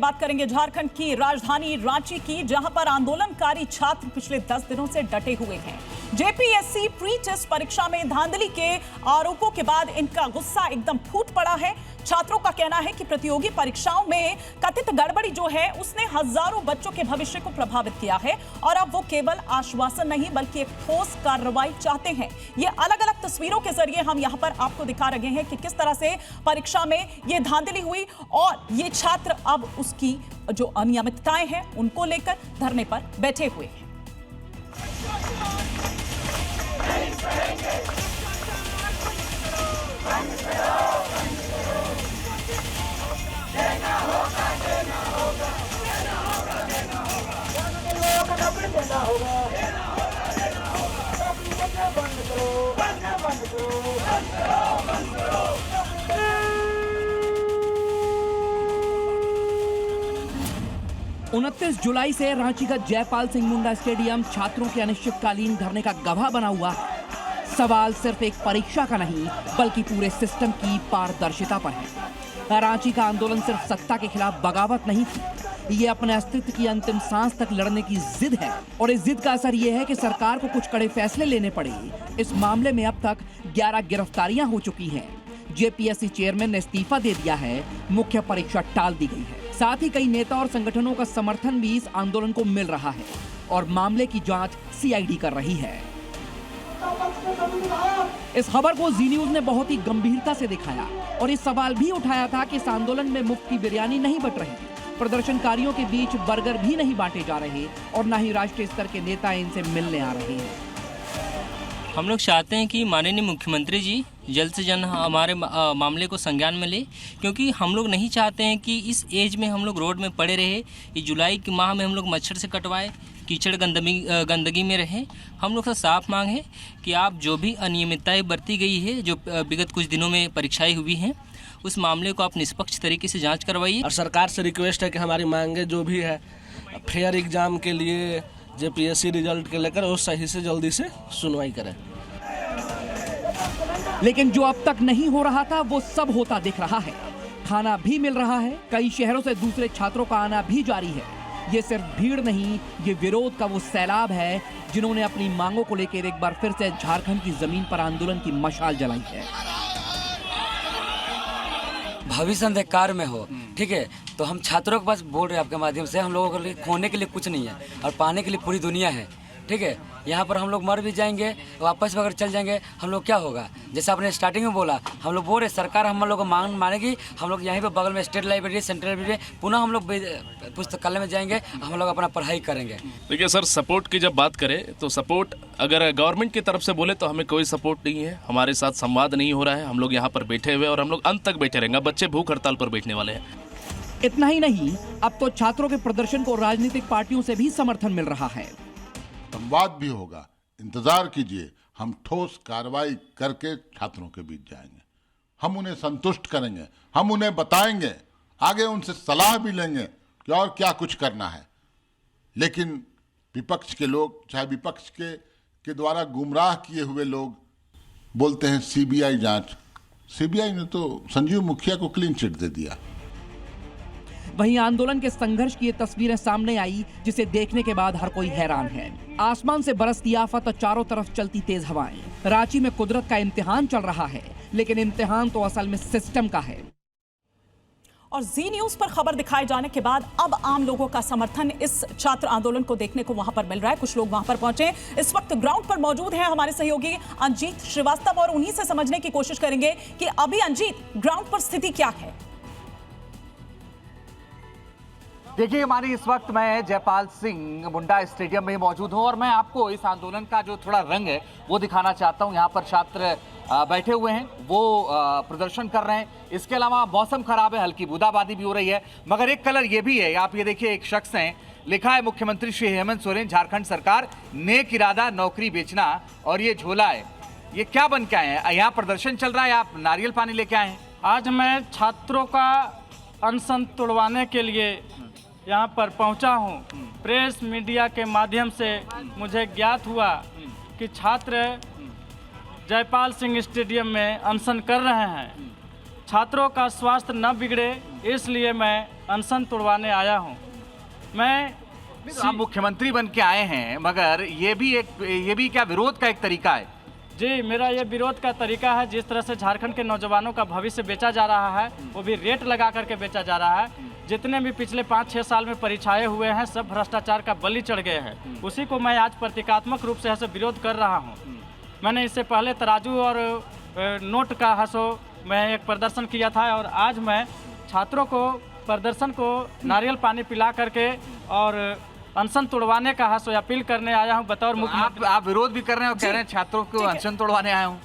बात करेंगे झारखंड की राजधानी रांची की, जहां पर आंदोलनकारी छात्र पिछले 10 दिनों से डटे हुए हैं। जेपीएससी प्री टेस्ट परीक्षा में धांधली के आरोपों के बाद इनका गुस्सा एकदम फूट पड़ा है। छात्रों का कहना है कि प्रतियोगी परीक्षाओं में कथित गड़बड़ी जो है उसने हजारों बच्चों के भविष्य को प्रभावित किया है और अब वो केवल आश्वासन नहीं बल्कि एक ठोस कार्रवाई चाहते हैं। ये अलग अलग तस्वीरों के जरिए हम यहां पर आपको दिखा रहे हैं कि किस तरह से परीक्षा में ये धांधली हुई और ये छात्र अब उसकी जो अनियमितताएं हैं उनको लेकर धरने पर बैठे हुए हैं। उनतीस जुलाई से रांची का जयपाल सिंह मुंडा स्टेडियम छात्रों के अनिश्चितकालीन धरने का गवाह बना हुआ है। सवाल सिर्फ एक परीक्षा का नहीं बल्कि पूरे सिस्टम की पारदर्शिता पर है। रांची का आंदोलन सिर्फ सत्ता के खिलाफ बगावत नहीं थी, ये अपने अस्तित्व की अंतिम सांस तक लड़ने की जिद है और इस जिद का असर यह है कि सरकार को कुछ कड़े फैसले लेने पड़े। इस मामले में अब तक 11 गिरफ्तारियां हो चुकी हैं। जेपीएससी चेयरमैन ने इस्तीफा दे दिया है, मुख्य परीक्षा टाल दी गई है। साथ ही कई नेता और संगठनों का समर्थन भी इस आंदोलन को मिल रहा है और मामले की जांच सीआईडी कर रही है। इस खबर को जी न्यूज ने बहुत ही गंभीरता से दिखाया और इस सवाल भी उठाया था कि इस आंदोलन में मुफ्त की बिरयानी नहीं बट रही, प्रदर्शनकारियों के बीच बर्गर भी नहीं बांटे जा रहे और न ही राष्ट्रीय स्तर के नेता इनसे मिलने आ रहे हैं। हम लोग चाहते हैं कि माननीय मुख्यमंत्री जी जल्द से जल्द हमारे मामले को संज्ञान में ले, क्योंकि हम लोग नहीं चाहते हैं कि इस एज में हम लोग रोड में पड़े रहे। ये जुलाई के माह में हम लोग मच्छर से कटवाए, कीचड़ गंदगी में रहे। हम लोग से साफ मांग है कि आप जो भी अनियमितताएं बरती गई है, जो विगत कुछ दिनों में परीक्षाएं हुई हैं, उस मामले को आप निष्पक्ष तरीके से जाँच करवाइए। और सरकार से रिक्वेस्ट है कि हमारी मांगे जो भी है फेयर एग्जाम के लिए जेपीएससी रिजल्ट के लेकर वो सही से जल्दी से सुनवाई करें। लेकिन जो अब तक नहीं हो रहा था वो सब होता दिख रहा है। खाना भी मिल रहा है, कई शहरों से दूसरे छात्रों का आना भी जारी है। ये सिर्फ भीड़ नहीं, ये विरोध का वो सैलाब है जिन्होंने अपनी मांगों को लेकर एक बार फिर से झारखंड की जमीन पर आंदोलन की मशाल जलाई है। भविष्य अंधकार में हो, ठीक है, तो हम छात्रों के पास बोल रहे हैं आपके माध्यम से, हम लोगों के लिए खोने के लिए कुछ नहीं है और पाने के लिए पूरी दुनिया है, ठीक है। यहाँ पर हम लोग मर भी जाएंगे, वापस अगर चल जाएंगे हम लोग क्या होगा। जैसे आपने स्टार्टिंग में बोला, हम लोग बोल रहे सरकार हम लोग को मानेगी, हम लोग यहीं पे बगल में स्टेट लाइब्रेरी, सेंट्रल लाइब्रेरी, पुनः हम लोग पुस्तकालय में जाएंगे, हम लोग अपना पढ़ाई करेंगे। देखिए सर, सपोर्ट की जब बात करें तो सपोर्ट अगर गवर्नमेंट की तरफ से बोले तो हमें कोई सपोर्ट नहीं है, हमारे साथ संवाद नहीं हो रहा है। हम लोग यहाँ पर बैठे हुए और हम लोग अंत तक बैठे रहेंगे। बच्चे भूख हड़ताल पर बैठने वाले हैं। इतना ही नहीं, अब तो छात्रों के प्रदर्शन को राजनीतिक पार्टियों से भी समर्थन मिल रहा है। संवाद भी होगा, इंतजार कीजिए। हम ठोस कार्रवाई करके छात्रों के बीच जाएंगे, हम उन्हें संतुष्ट करेंगे, हम उन्हें बताएंगे, आगे उनसे सलाह भी लेंगे कि और क्या कुछ करना है। लेकिन विपक्ष के लोग, चाहे विपक्ष के द्वारा गुमराह किए हुए लोग बोलते हैं सीबीआई जांच। सीबीआई ने तो संजीव मुखिया को क्लीन चिट दे दिया। वहीं आंदोलन के संघर्ष की ये तस्वीरें सामने आई जिसे देखने के बाद हर कोई हैरान है। आसमान से बरसती आफत और चारों तरफ चलती तेज हवाएं। रांची में कुदरत का इम्तिहान चल रहा है, लेकिन इम्तिहान तो असल में सिस्टम का है। और जी न्यूज पर खबर दिखाए जाने के बाद अब आम लोगों का समर्थन इस छात्र आंदोलन को देखने को वहां पर मिल रहा है। कुछ लोग वहां पर पहुंचे, इस वक्त ग्राउंड पर मौजूद हैं हमारे सहयोगी अंजीत श्रीवास्तव और उन्हीं से समझने की कोशिश करेंगे कि अभी अंजीत, ग्राउंड पर स्थिति क्या है। देखिए हमारी इस वक्त मैं जयपाल सिंह मुंडा स्टेडियम में मौजूद हूं और मैं आपको इस आंदोलन का जो थोड़ा रंग है वो दिखाना चाहता हूं। यहाँ पर छात्र बैठे हुए हैं, वो प्रदर्शन कर रहे हैं। इसके अलावा मौसम खराब है, हल्की बूंदाबांदी भी हो रही है, मगर एक कलर ये भी है। आप ये देखिए, एक शख्स हैं, लिखा है मुख्यमंत्री श्री हेमंत सोरेन, झारखंड सरकार, नेक इरादा नौकरी बेचना, और ये झोला है। ये क्या बन के आए हैं? यहाँ प्रदर्शन चल रहा है, आप नारियल पानी लेके आए हैं? आज मैं छात्रों का अनशन तोड़वाने के लिए यहाँ पर पहुँचा हूँ। प्रेस मीडिया के माध्यम से मुझे ज्ञात हुआ कि छात्र जयपाल सिंह स्टेडियम में अनशन कर रहे हैं। छात्रों का स्वास्थ्य न बिगड़े इसलिए मैं अनशन तोड़वाने आया हूँ। मैं आप मुख्यमंत्री बन के आए हैं, मगर ये भी क्या विरोध का एक तरीका है? जी, मेरा ये विरोध का तरीका है। जिस तरह से झारखंड के नौजवानों का भविष्य बेचा जा रहा है, वो भी रेट लगा करके बेचा जा रहा है। जितने भी पिछले 5-6 साल में परीक्षाएं हुए हैं, सब भ्रष्टाचार का बलि चढ़ गए हैं। उसी को मैं आज प्रतीकात्मक रूप से ऐसे विरोध कर रहा हूँ। मैंने इससे पहले तराजू और नोट का मैं एक प्रदर्शन किया था, और आज मैं छात्रों को प्रदर्शन को नारियल पानी पिला करके और अनशन तोड़वाने का अपील करने आया हूँ बतौर मुख्यमंत्री। आप विरोध भी कर रहे हैं और कह रहे हैं छात्रों को अनशन तोड़वाने आया हूँ।